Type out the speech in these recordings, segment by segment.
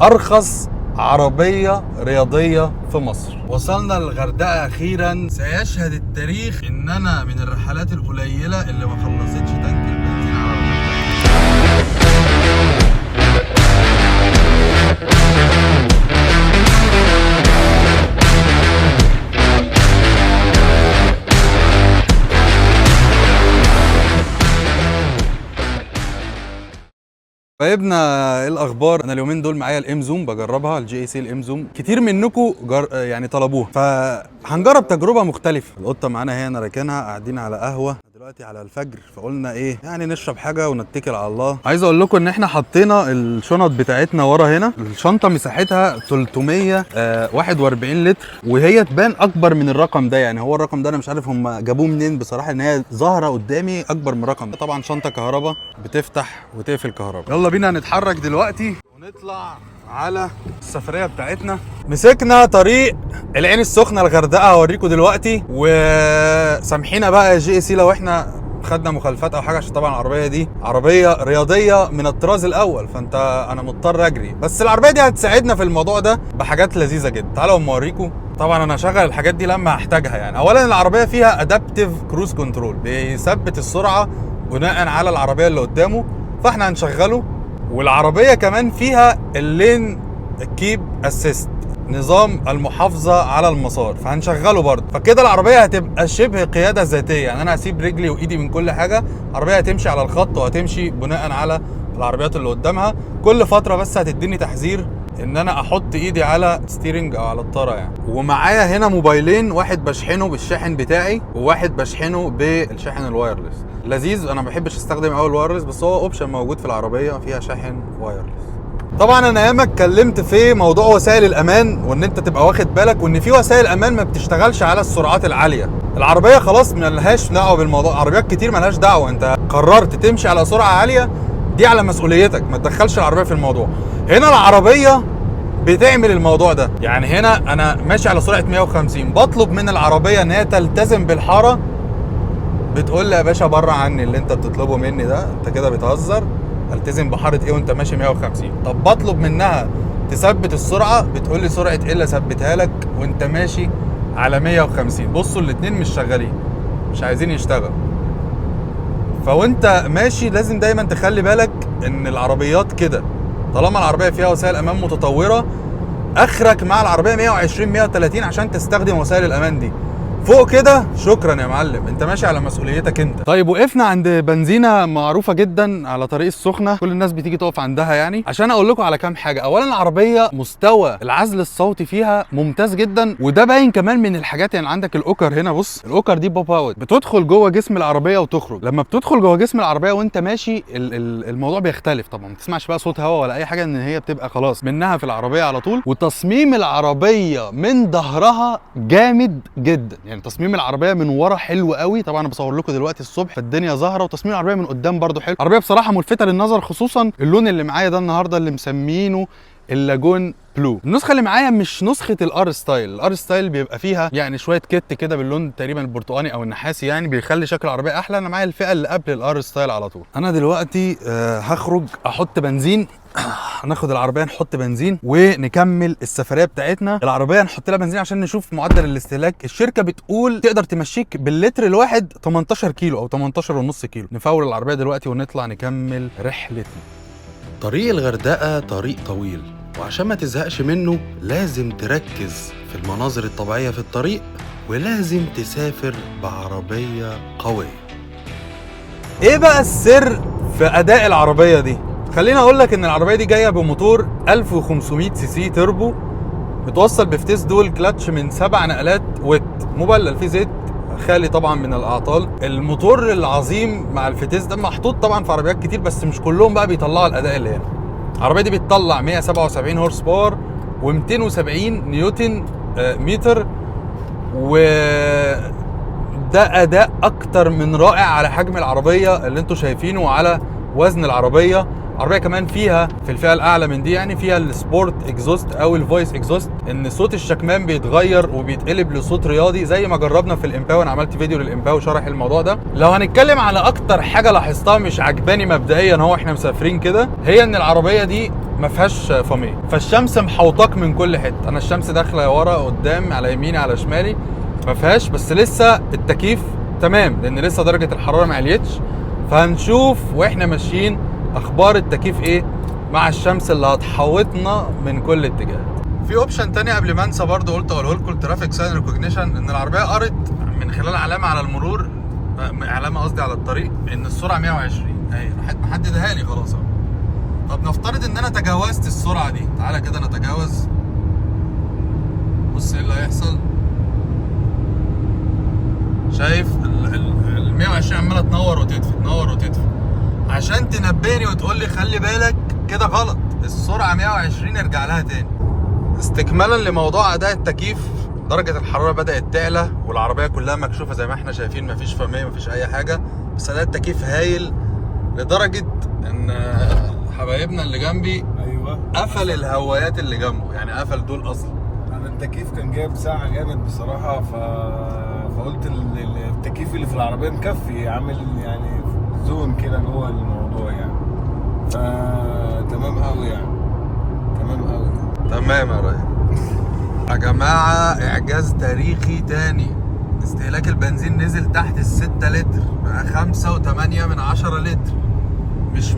ارخص عربية رياضية في مصر. وصلنا للغردقة اخيرا. سيشهد التاريخ ان انا من الرحلات القليلة اللي ما خلصتش تانك البنزين على الغردقة. حبايبنا ايه الاخبار؟ انا اليومين دول معايا الام زوم بجربها، الجي اي سي الام زوم. كتير منكم يعني طلبوها، فهنجرب تجربه مختلفه. القطه معانا هي انا راكنها، قاعدين على قهوه دلوقتي على الفجر، فقلنا ايه يعني نشرب حاجه ونتكل على الله. عايز اقول لكم ان احنا حطينا الشنط بتاعتنا ورا هنا. الشنطه مساحتها 341 لتر، وهي تبان اكبر من الرقم ده. يعني هو الرقم ده انا مش عارف هم جابوه منين بصراحه، ان هي ظاهره قدامي اكبر من الرقم ده. طبعا شنطه كهرباء بتفتح وتقفل كهرباء. يلا بينا نتحرك دلوقتي ونطلع على السفريه بتاعتنا. مسكنا طريق العين السخنه الغردقه، هوريكم دلوقتي. وسامحينا بقى يا جي اي سي لو احنا خدنا مخالفات او حاجه، عشان طبعا العربيه دي عربيه رياضيه من الطراز الاول، انا مضطر اجري. بس العربيه دي هتساعدنا في الموضوع ده بحاجات لذيذه جدا. تعالوا اما اوريكم. طبعا انا هشغل الحاجات دي لما هحتاجها. يعني اولا العربيه فيها ادابتيف كروز كنترول، بيثبت السرعه بناء على العربيه اللي قدامه، فاحنا هنشغله. والعربيه كمان فيها اللين كيب اسيست، نظام المحافظه على المسار، فهنشغله برضه. فكده العربيه هتبقى شبه قياده ذاتيه. يعني انا هسيب رجلي وايدي من كل حاجه، العربيه هتمشي على الخط وهتمشي بناء على العربيات اللي قدامها. كل فتره بس هتديني تحذير ان انا احط ايدي على ستيرنج او على الطاره يعني. ومعايا هنا موبايلين، واحد بشحنه بالشاحن بتاعي وواحد بشحنه بالشاحن الوايرلس. لذيذ. انا ما بحبش استخدم قوي الوايرلس، بس هو اوبشن موجود في العربيه فيها شاحن وايرلس. طبعا انا ياما اتكلمت في موضوع وسائل الامان، وان انت تبقى واخد بالك، وان في وسائل امان ما بتشتغلش على السرعات العاليه. العربيه خلاص ملهاش دعوه بالموضوع. عربيات كتير ملهاش دعوه، انت قررت تمشي على سرعه عاليه دي على مسؤوليتك، ما تدخلش العربيه في الموضوع. هنا العربيه بتعمل الموضوع ده. يعني هنا انا ماشي على سرعه 150، بطلب من العربيه ان هي تلتزم بالحاره، بتقول لي يا باشا بره عني اللي انت بتطلبه مني ده، انت كده بتهزر. التزم بحاره ايه وانت ماشي 150؟ طب بطلب منها تثبت السرعه، بتقول لي سرعه ايه اللي اثبتها لك وانت ماشي على 150؟ بصوا الاتنين مش شغالين، مش عايزين يشتغل. فوانت ماشي لازم دايما تخلي بالك ان العربيات كده، طالما العربيه فيها وسائل امان متطوره، اخرك مع العربيه 120 130 عشان تستخدم وسائل الامان دي. فوق كده شكرا يا معلم، انت ماشي على مسؤوليتك انت. طيب وقفنا عند بنزينه معروفه جدا على طريق السخنه، كل الناس بتيجي تقف عندها يعني عشان اقول لكم على كام حاجه. اولا العربيه مستوى العزل الصوتي فيها ممتاز جدا، وده باين كمان من الحاجات. يعني عندك الاوكر هنا، بص الاوكر دي بوب اوت، بتدخل جوه جسم العربيه وتخرج. لما بتدخل جوه جسم العربيه وانت ماشي الموضوع بيختلف طبعا، ما تسمعش بقى صوت هواء ولا اي حاجه، ان هي بتبقى خلاص منها في العربيه على طول. وتصميم العربيه من ظهرها جامد جدا، يعني تصميم العربيه من ورا حلو قوي. طبعا انا بصور لكم دلوقتي الصبح فالدنيا ظاهره، وتصميم العربيه من قدام برده حلو. العربيه بصراحه ملفته للنظر، خصوصا اللون اللي معايا ده النهارده اللي مسمينه اللاجون بلو. النسخه اللي معايا مش نسخه الار ستايل. الار ستايل بيبقى فيها يعني شويه كت كده باللون تقريبا البرتقاني او النحاسي، يعني بيخلي شكل العربيه احلى. انا معايا الفئه اللي قبل الار ستايل على طول. انا دلوقتي هخرج احط بنزين. هناخد العربيه نحط بنزين ونكمل السفريه بتاعتنا. العربيه نحط لها بنزين عشان نشوف معدل الاستهلاك. الشركه بتقول تقدر تمشيك باللتر الواحد 18 كيلو او 18.5 كيلو. نفول العربيه دلوقتي ونطلع نكمل رحلتنا. طريق الغردقه طريق طويل، وعشان ما تزهقش منه لازم تركز في المناظر الطبيعيه في الطريق، ولازم تسافر بعربيه قويه. ايه بقى السر في اداء العربيه دي؟ خليني اقول لك ان العربيه دي جايه بموتور 1500 سي سي تربو، متوصل بفتيس دول كلاتش من 7 نقلات ويت، مبلل فيه زيت خالي طبعا من الاعطال. الموتور العظيم مع الفتيس ده محطوط طبعا في عربيات كتير، بس مش كلهم بقى بيطلعوا الاداء اللي هنا. العربيه دي بتطلع 177 هورس باور و270 نيوتن متر، وده اداء اكتر من رائع على حجم العربيه اللي انتوا شايفينه وعلى وزن العربيه. عربيه كمان فيها في الفئه الاعلى من دي يعني فيها السبورت اكزوست او الفويس اكزوست، ان صوت الشكمان بيتغير وبيتقلب لصوت رياضي زي ما جربنا في الامباو. انا عملت فيديو للامباو شرح الموضوع ده. لو هنتكلم على اكتر حاجه لاحظتها مش عجباني مبدئيا هو احنا مسافرين كده، هي ان العربيه دي ما فيهاش فاميه، فالشمس محوطاك من كل حته. انا الشمس داخله ورا قدام على يميني على شمالي ما فيهاش، بس لسه التكييف تمام لان لسه درجه الحراره ما عليتش. فهنشوف واحنا ماشيين اخبار التكييف ايه مع الشمس اللي هتحوطنا من كل اتجاه. في اوبشن تاني قبل ما انسى برضه قلت اقوله لكم، الترافيك ساين ريكوجنيشن، ان العربيه قرت من خلال علامه على المرور، علامه قصدي على الطريق، ان السرعه 120 اهي راحت محددها لي خلاص اهو. طب نفترض ان انا تجاوزت السرعه دي، تعالى كده نتجاوز، بص ايه اللي هيحصل. شايف ال 120 عماله تنور وتطفي تنور وتطفي عشان تنبهني وتقول لي خلي بالك كده غلط، السرعه 120 ارجع لها تاني. استكمالا لموضوع اداء التكييف، درجه الحراره بدات تعلى والعربيه كلها مكشوفه زي ما احنا شايفين، مفيش فميه مفيش اي حاجه، بس اداء التكييف هايل لدرجه ان حبايبنا اللي جنبي ايوه قفل الهوايات اللي جنبه، يعني قفل دول اصلا. انا التكييف كان جايب ساعه جامد بصراحه، فقلت التكييف اللي في العربيه مكفي، عامل يعني زون كده جوه الموضوع يعني، فتمام قوي يعني، تمام قوي تمام يا راجل. يا جماعه اعجاز تاريخي تاني، استهلاك البنزين نزل تحت ال6 لتر بقى 5.8 لتر. مش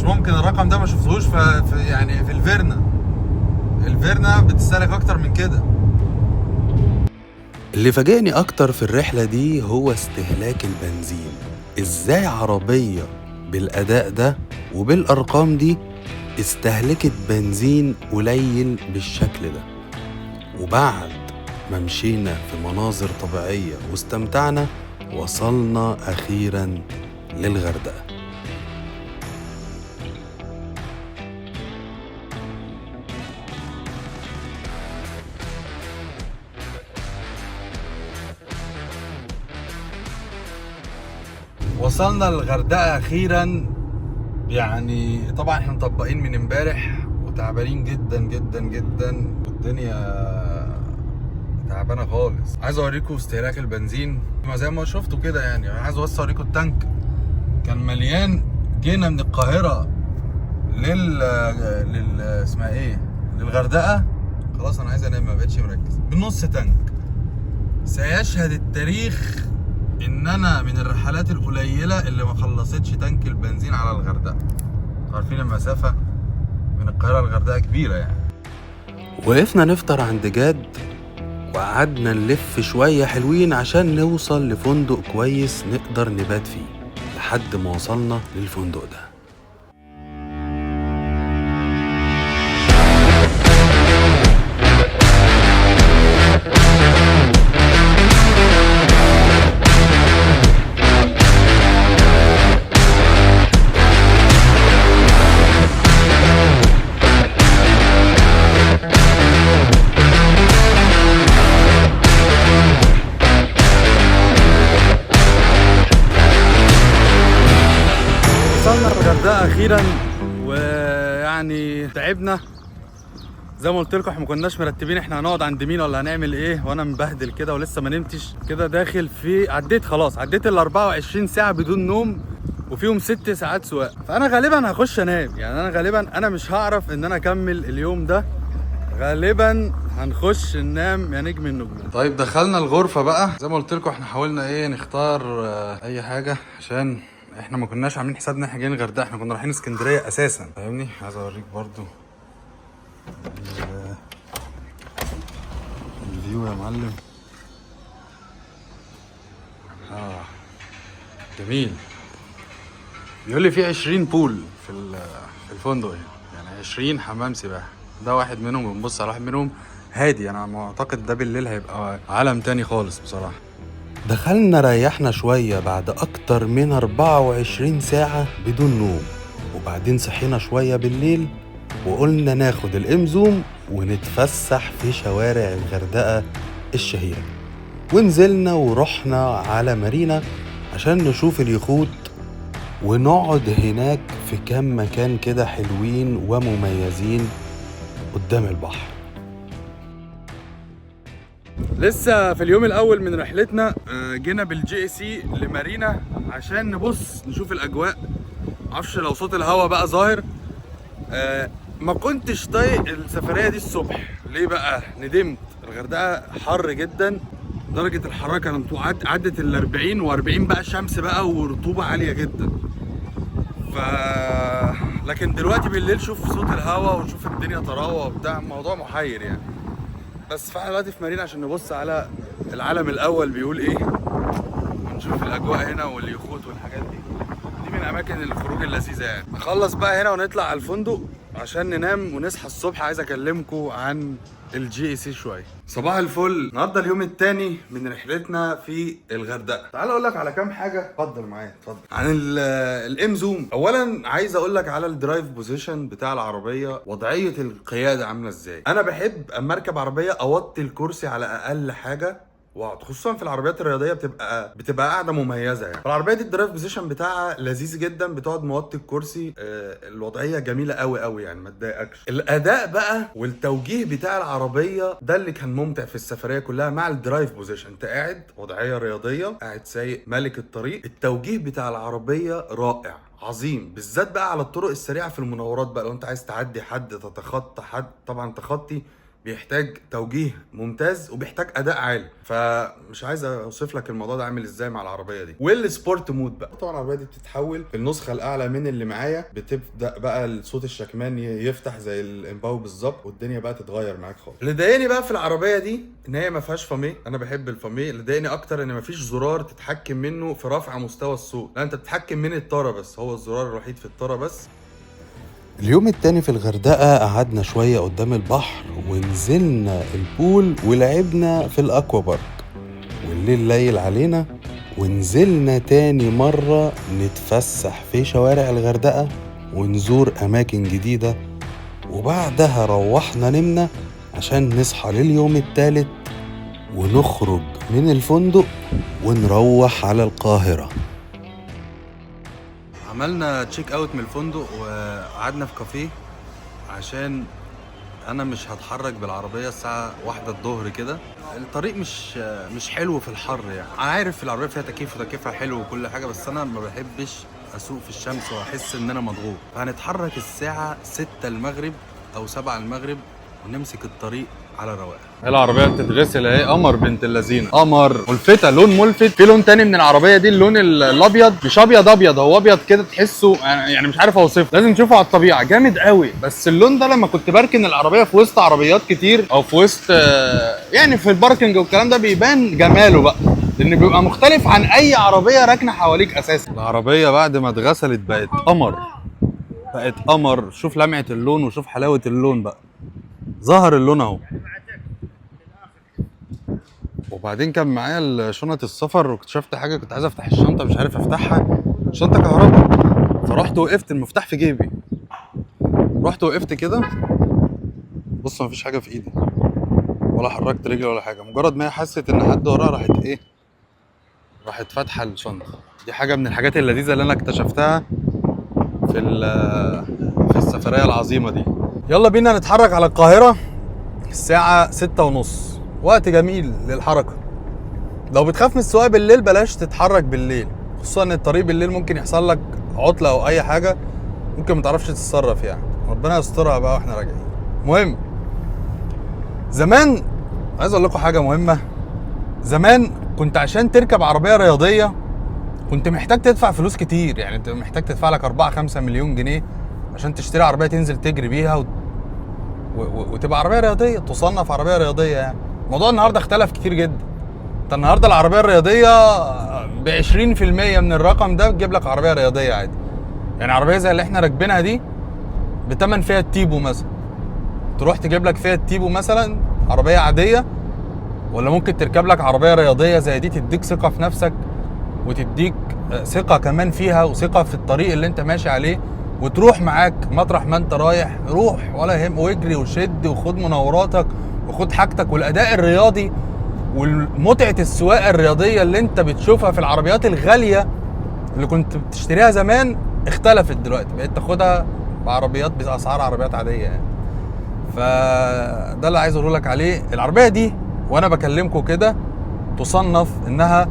ممكن الرقم ده ما شفتهوش في يعني في الفيرنا بتستهلك اكتر من كده. اللي فاجئني اكتر في الرحلة دي هو استهلاك البنزين. ازاي عربية بالاداء ده وبالارقام دي استهلكت بنزين قليل بالشكل ده؟ وبعد ما مشينا في مناظر طبيعية واستمتعنا، وصلنا اخيرا للغردقة. وصلنا للغردقة أخيرا. يعني طبعا احنا مطبقين من امبارح وتعبانين جدا جدا جدا، والدنيا تعبانة خالص. عايز اوريكم استهلاك البنزين زي ما شفتوا كده، يعني عايز بس اوريكم التانك كان مليان. جينا من القاهرة اسمها ايه، للغردقة، خلاص انا عايز انام ما بقتش مركز، بنص تانك. سيشهد التاريخ ان انا من الرحلات القليله اللي ما خلصتش تانك البنزين على الغردقه. عارفين المسافه من القاهره للغردقه كبيره يعني. وقفنا نفطر عند جاد وقعدنا نلف شوية حلوين عشان نوصل لفندق كويس نقدر نبات فيه، لحد ما وصلنا للفندق ده. وصلنا الغردقه اخيرا، ويعني تعبنا زي ما قلت لكم. احنا ما كناش مرتبين احنا هنقعد عند مين ولا هنعمل ايه، وانا مبهدل كده ولسه ما نمتش كده. داخل في عديت ال 24 ساعه بدون نوم وفيهم 6 ساعات سواقه، فانا غالبا هخش انام. يعني انا غالبا انا مش هعرف ان انا اكمل اليوم ده، غالبا هنخش ننام يا نجم النجوم. طيب دخلنا الغرفه بقى. زي ما قلت لكم احنا حاولنا ايه نختار اي حاجه، عشان احنا ما كناش عاملين حسابنا احنا جايين الغردقه، احنا كنا رايحين اسكندريه اساسا، فاهمني. عايز اوريك برضو الفيو يا معلم. جميل. بيقول لي في 20 بول في الفندق هنا، يعني 20 حمام سباحه. ده واحد منهم، بنبص على واحد منهم هادي. انا معتقد ده بالليل هيبقى عالم تاني خالص بصراحه. دخلنا ريحنا شوية بعد أكتر من 24 ساعة بدون نوم، وبعدين صحينا شوية بالليل وقلنا ناخد الإمزوم ونتفسح في شوارع الغردقة الشهيرة. ونزلنا ورحنا على مارينا عشان نشوف اليخوت ونقعد هناك في كام مكان كده حلوين ومميزين قدام البحر. لسه في اليوم الاول من رحلتنا جينا بالجي اي سي لمارينا عشان نبص نشوف الاجواء. معرفش لو صوت الهوا بقى ظاهر. ما كنتش طايق السفريه دي الصبح. ليه بقى؟ ندمت. الغردقه حر جدا، درجه الحراره كانت عدت ال 40 و40 بقى، شمس بقى ورطوبه عاليه جدا. لكن دلوقتي بالليل شوف صوت الهوا ونشوف الدنيا طراوه وبتاع، الموضوع محير يعني. بس فاحنا دلوقتي في مارينا عشان نبص على العالم الاول بيقول ايه، ونشوف الاجواء هنا واليخوت والحاجات دي من اماكن الخروج اللذيذه يعني. نخلص بقى هنا ونطلع على الفندق عشان ننام ونصحى الصبح. عايز اكلمكم عن الجي اي سي شويه. صباح الفل. النهارده اليوم الثاني من رحلتنا في الغردقه. تعال اقول لك على كام حاجه. اتفضل معايا، اتفضل. عن الام زوم. اولا عايز اقول لك على الدرايف بوزيشن بتاع العربيه، وضعيه القياده عامله ازاي. انا بحب اما اركب عربيه اوطي الكرسي على اقل حاجه واقعد، خصوصا في العربيات الرياضيه بتبقى قاعده مميزه يعني. العربيه دي الدرايف بوزيشن بتاعها لذيذ جدا، بتقعد موطي الكرسي، الوضعيه جميله قوي قوي يعني، ما تضايقكش. الاداء بقى والتوجيه بتاع العربيه ده اللي كان ممتع في السفريه كلها مع الدرايف بوزيشن. انت قاعد وضعيه رياضيه، قاعد سايق ملك الطريق. التوجيه بتاع العربيه رائع عظيم، بالذات بقى على الطرق السريعه في المناورات بقى. لو انت عايز تعدي حد، تتخطى حد، طبعا تخطي بيحتاج توجيه ممتاز وبيحتاج اداء عالي. فمش عايز اوصف لك الموضوع ده عامل ازاي مع العربيه دي. والسبورت مود بقى، طبعا العربيه دي بتتحول في النسخه الاعلى من اللي معايا، بتبدا بقى الصوت الشكمان يفتح زي الامباو بالظبط، والدنيا بقى تتغير معاك خالص. اللي ضايقني بقى في العربيه دي ان هي ما فيهاش فاميه. انا بحب الفاميه. اللي ضايقني اكتر ان ما فيش زرار تتحكم منه في رفع مستوى الصوت، لا انت بتتحكم من الطاره بس، هو الزرار الوحيد في الطاره بس. اليوم التاني في الغردقة قعدنا شوية قدام البحر ونزلنا البول ولعبنا في الأكوا بارك، والليل ليل علينا ونزلنا تاني مرة نتفسح في شوارع الغردقة ونزور أماكن جديدة، وبعدها روحنا نمنا عشان نصحى لليوم التالت ونخرج من الفندق ونروح على القاهرة. عملنا تشيك اوت من الفندق وقعدنا في كافيه عشان انا مش هتحرك بالعربيه الساعه 1 الظهر كده. الطريق مش حلو في الحر يعني. عارف العربيه فيها تكييف وتكييفها حلو وكل حاجه، بس انا ما بحبش اسوق في الشمس واحس ان انا مضغوط. فهنتحرك الساعه 6 المغرب او 7 المغرب ونمسك الطريق على رواق. العربيه بتتغسل اهي، قمر بنت اللذينه، قمر ملفته، لون ملفت. في لون تاني من العربيه دي، اللون الابيض، مش ابيض ابيض، هو ابيض كده تحسه يعني مش عارف اوصفه، لازم تشوفه على الطبيعه، جامد قوي. بس اللون ده لما كنت بركن العربيه في وسط عربيات كتير او في وسط يعني في الباركنج والكلام ده بيبان جماله بقى، لان بيبقى مختلف عن اي عربيه راكنه حواليك اساسا. العربيه بعد ما اتغسلت بقت قمر، بقت قمر. شوف لمعه اللون وشوف حلاوه اللون بقى، ظهر اللون اهو. وبعدين كان معايا شنطة السفر واكتشفت حاجة، كنت عايز افتح الشنطة مش عارف افتحها، شنطة كهرباء. فرحت وقفت، المفتاح في جيبي، رحت وقفت كده، بص مفيش حاجة في ايدي ولا حركت رجلي ولا حاجة. مجرد ما هي حست ان حد وراها راحت فاتحة الشنطة. دي حاجة من الحاجات اللذيذة اللي انا اكتشفتها في السفرية العظيمة دي. يلا بينا نتحرك على القاهرة الساعة 6:30، وقت جميل للحركة. لو بتخاف من السواقة بالليل بلاش تتحرك بالليل، خصوصا ان الطريق بالليل ممكن يحصل لك عطلة او اي حاجة، ممكن متعرفش تتصرف يعني. ربنا يسترها بقى واحنا راجعين. مهم، زمان عايز اقول لكم حاجة مهمة. زمان كنت عشان تركب عربية رياضية كنت محتاج تدفع فلوس كتير، يعني انت محتاج تدفع لك 4-5 مليون جنيه عشان تشتري عربية تنزل تجري بيها وتبقى عربية رياضية، تصنف عربية رياضية يعني. الموضوع النهاردة اختلف كتير جدا. انت النهاردة العربية الرياضية ب20% من الرقم ده بتجيب لك عربية رياضية عادي. يعني عربية زي اللي احنا راكبينها دي بتمن فيها تيبو مثلا، تروح تجيب لك فيها تيبو مثلا عربية عادية، ولا ممكن تركب لك عربية رياضية زي دي تديك ثقة في نفسك وتديك ثقة كمان فيها وثقة في الطريق اللي انت ماشي عليه، وتروح معاك مطرح ما انت رايح. روح ولا يهم، واجري وشد وخد مناوراتك وخد حاجتك. والاداء الرياضي والمتعة السواقة الرياضية اللي انت بتشوفها في العربيات الغالية اللي كنت بتشتريها زمان اختلفت دلوقتي، بقيت تاخدها بعربيات باسعار عربيات عاديه يعني. فده اللي عايز اقول لك عليه. العربيه دي وانا بكلمكم كده تصنف انها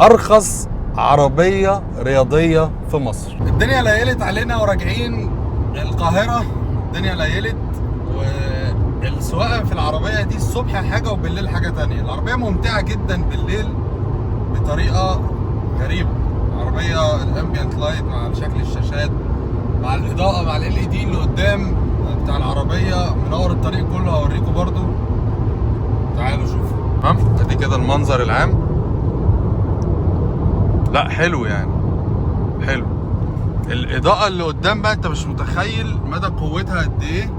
ارخص عربيه رياضيه في مصر. الدنيا ليلت علينا وراجعين القاهره، الدنيا ليلت، والسواقه في العربيه دي الصبح حاجه وبالليل حاجه تانية. العربيه ممتعه جدا بالليل بطريقه غريبه. العربيه الامبيانت لايت مع شكل الشاشات مع الاضاءه مع ال LED اللي قدام بتاع العربيه منور الطريق كله. هوريكم برضو، تعالوا شوفوا. تمام، ادي كده المنظر العام. لا حلو يعني، حلو. الاضاءه اللي قدام بقى انت مش متخيل مدى قوتها قد ايه.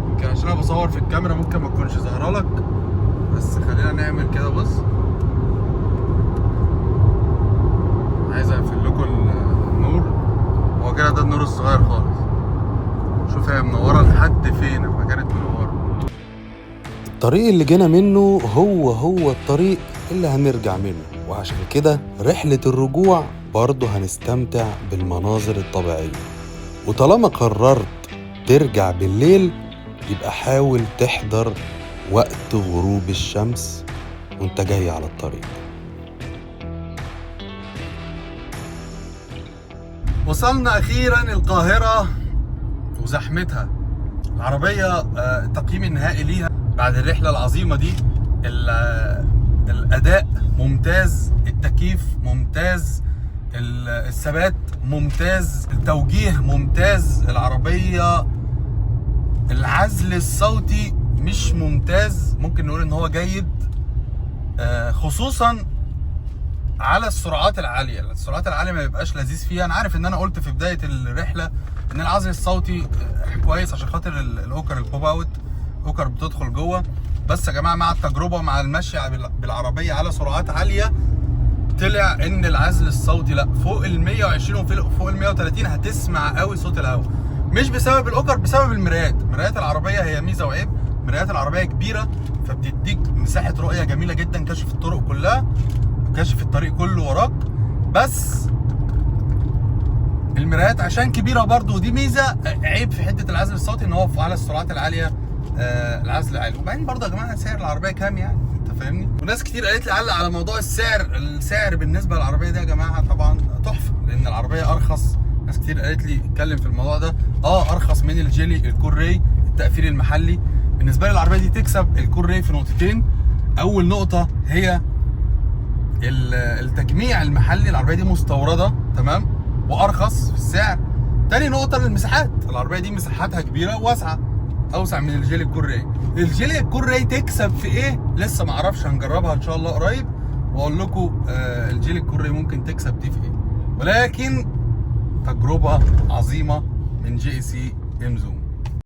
يمكن عشان انا بصور في الكاميرا ممكن ما تكونش ظاهره لك، بس خلينا نعمل كده. بص، عايز اقفل لكم النور. هو كده ده النور الصغير خالص. شوف هي منوره لحد فين لما كانت منوره. الطريق اللي جينا منه هو الطريق اللي هنرجع منه، وعشان كده رحلة الرجوع برضه هنستمتع بالمناظر الطبيعية. وطالما قررت ترجع بالليل يبقى حاول تحضر وقت غروب الشمس وانت جاي على الطريق. وصلنا اخيرا القاهرة وزحمتها. العربية التقييم النهائي ليها بعد الرحلة العظيمة دي، الاداء ممتاز، التكييف ممتاز، الثبات ممتاز، التوجيه ممتاز. العربية العزل الصوتي مش ممتاز، ممكن نقول ان هو جيد، خصوصا على السرعات العاليه. السرعات العاليه ما بيبقاش لذيذ فيها. انا عارف ان انا قلت في بدايه الرحله ان العزل الصوتي كويس عشان خاطر الاوكر البوب اوت، اوكر بتدخل جوه. بس يا جماعه مع التجربه مع المشي بالعربيه على سرعات عاليه طلع ان العزل الصوتي لا، فوق ال 120 وفوق ال 130 هتسمع قوي صوت الهواء. مش بسبب الاوكر، بسبب المرايات. مرايات العربيه هي ميزه وعيب. مرايات العربيه كبيره فبتديك مساحه رؤيه جميله جدا، كشف الطرق كلها، كشف الطريق كله وراك. بس المرايات عشان كبيره برضو ودي ميزه. عيب في حته العزل الصوتي ان هو على السرعات العاليه العزل عالي. وبعدين برضو يا جماعه سعر العربيه كام يعني، انت فاهمني. وناس كتير قالت لي علق على موضوع السعر. السعر بالنسبه للعربيه دي يا جماعه طبعا تحفه، لان العربيه ارخص. ناس كتير قالت لي اتكلم في الموضوع ده. ارخص من الجيلي الكوري التقفيل المحلي. بالنسبه لي العربيه دي تكسب الكوري في نقطتين. اول نقطه هي التجميع المحلي. العربيه دي مستورده تمام وارخص في السعر. تاني نقطه المساحات. العربيه دي مساحاتها كبيره واسعه، اوسع من الجيلي الكوري. الجيلي الكوري تكسب في ايه لسه ما اعرفش، هنجربها ان شاء الله قريب واقول لكم الجيلي الكوري ممكن تكسب دي في ايه. ولكن تجربه عظيمه من JAC إمزوم.